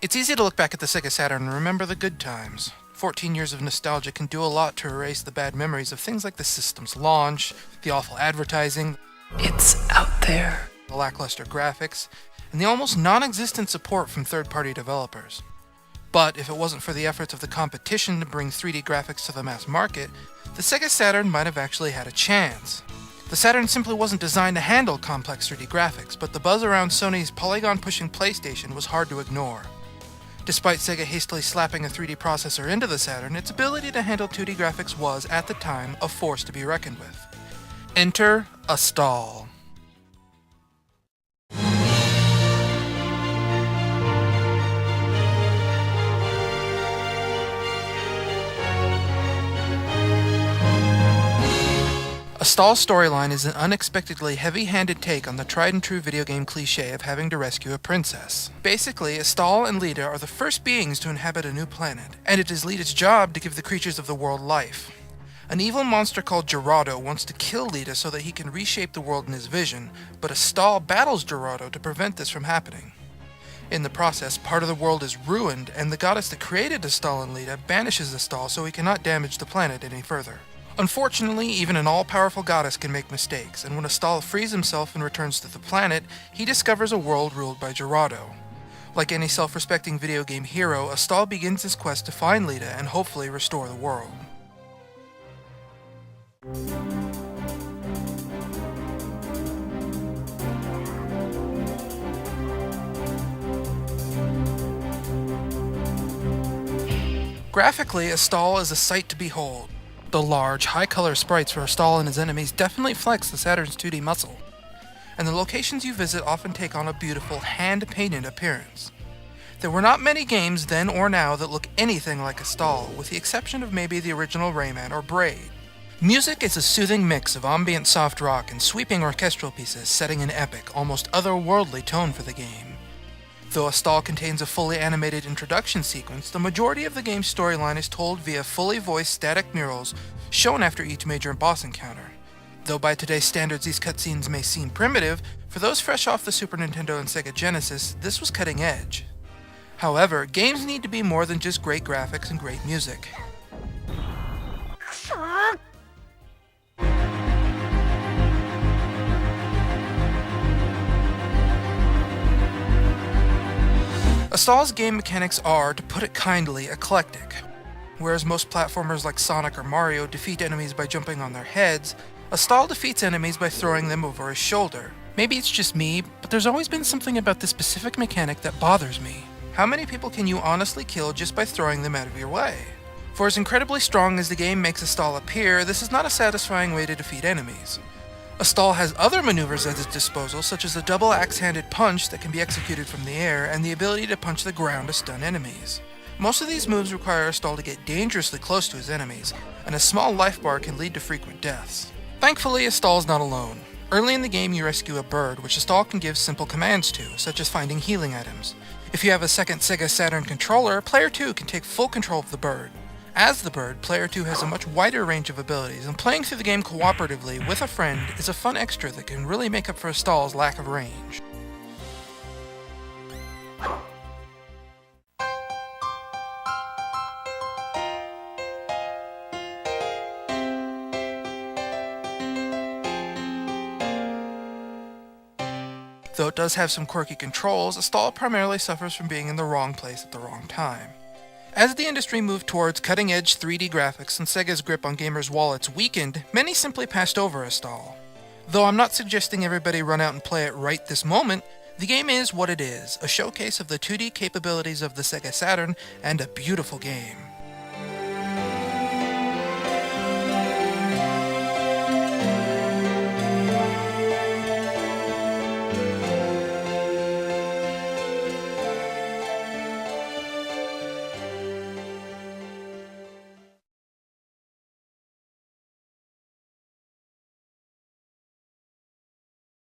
It's easy to look back at the Sega Saturn and remember the good times. 14 years of nostalgia can do a lot to erase the bad memories of things like the system's launch, the awful advertising, It's out there. the lackluster graphics, and the almost non-existent support from third-party developers. But if it wasn't for the efforts of the competition to bring 3D graphics to the mass market, the Sega Saturn might have actually had a chance. The Saturn simply wasn't designed to handle complex 3D graphics, but the buzz around Sony's polygon-pushing PlayStation was hard to ignore. Despite Sega hastily slapping a 3D processor into the Saturn, its ability to handle 2D graphics was, at the time, a force to be reckoned with. Enter Astal. Astal's storyline is an unexpectedly heavy-handed take on the tried-and-true video game cliché of having to rescue a princess. Basically, Astal and Lita are the first beings to inhabit a new planet, and it is Lita's job to give the creatures of the world life. An evil monster called Gerardo wants to kill Lita so that he can reshape the world in his vision, but Astal battles Gerardo to prevent this from happening. In the process, part of the world is ruined, and the goddess that created Astal and Lita banishes Astal so he cannot damage the planet any further. Unfortunately, even an all-powerful goddess can make mistakes, and when Astal frees himself and returns to the planet, he discovers a world ruled by Gerardo. Like any self-respecting video game hero, Astal begins his quest to find Lita and hopefully restore the world. Graphically, Astal is a sight to behold. The large, high-color sprites for Astal and his enemies definitely flex the Saturn's 2D muscle, and the locations you visit often take on a beautiful, hand-painted appearance. There were not many games then or now that look anything like Astal, with the exception of maybe the original Rayman or Braid. Music is a soothing mix of ambient soft rock and sweeping orchestral pieces, setting an epic, almost otherworldly tone for the game. Though Astal contains a fully animated introduction sequence, the majority of the game's storyline is told via fully voiced static murals shown after each major boss encounter. Though by today's standards these cutscenes may seem primitive, for those fresh off the Super Nintendo and Sega Genesis, this was cutting edge. However, games need to be more than just great graphics and great music. Astal's game mechanics are, to put it kindly, eclectic. Whereas most platformers like Sonic or Mario defeat enemies by jumping on their heads, Astal defeats enemies by throwing them over his shoulder. Maybe it's just me, but there's always been something about this specific mechanic that bothers me. How many people can you honestly kill just by throwing them out of your way? For as incredibly strong as the game makes Astal appear, this is not a satisfying way to defeat enemies. Astal has other maneuvers at its disposal, such as a double axe-handed punch that can be executed from the air, and the ability to punch the ground to stun enemies. Most of these moves require Astal to get dangerously close to his enemies, and a small life bar can lead to frequent deaths. Thankfully, Astal is not alone. Early in the game you rescue a bird, which Astal can give simple commands to, such as finding healing items. If you have a second Sega Saturn controller, player 2 can take full control of the bird. As the bird, player 2 has a much wider range of abilities, and playing through the game cooperatively with a friend is a fun extra that can really make up for Astal's lack of range. Though it does have some quirky controls, Astal primarily suffers from being in the wrong place at the wrong time. As the industry moved towards cutting-edge 3D graphics and Sega's grip on gamers' wallets weakened, many simply passed over Astal. Though I'm not suggesting everybody run out and play it right this moment, the game is what it is, a showcase of the 2D capabilities of the Sega Saturn and a beautiful game.